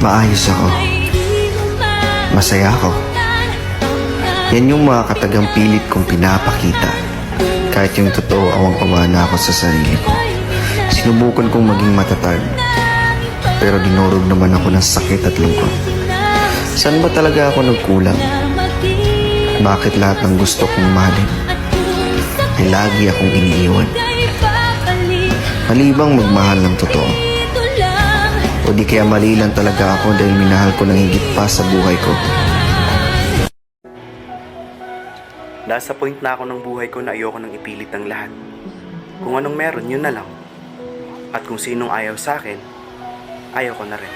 Maayos ako. Masaya ako. Yan yung mga katagang pilit kong pinapakita. Kahit yung totoo, awang-awa na ako sa sarili ko. Sinubukan kong maging matatag, pero dinurog naman ako ng sakit at lungkot. Saan ba talaga ako nagkulang? Bakit lahat ng gusto kong mahalin ay lagi akong iniiwan? Mali bang magmahal ng totoo? O di kaya mali lang talaga ako dahil minahal ko ng higit pa sa buhay ko? Nasa point na ako ng buhay ko na ayoko nang ipilit ng lahat. Kung anong meron, yun na lang. At kung sinong ayaw sa akin, ayaw ko na rin.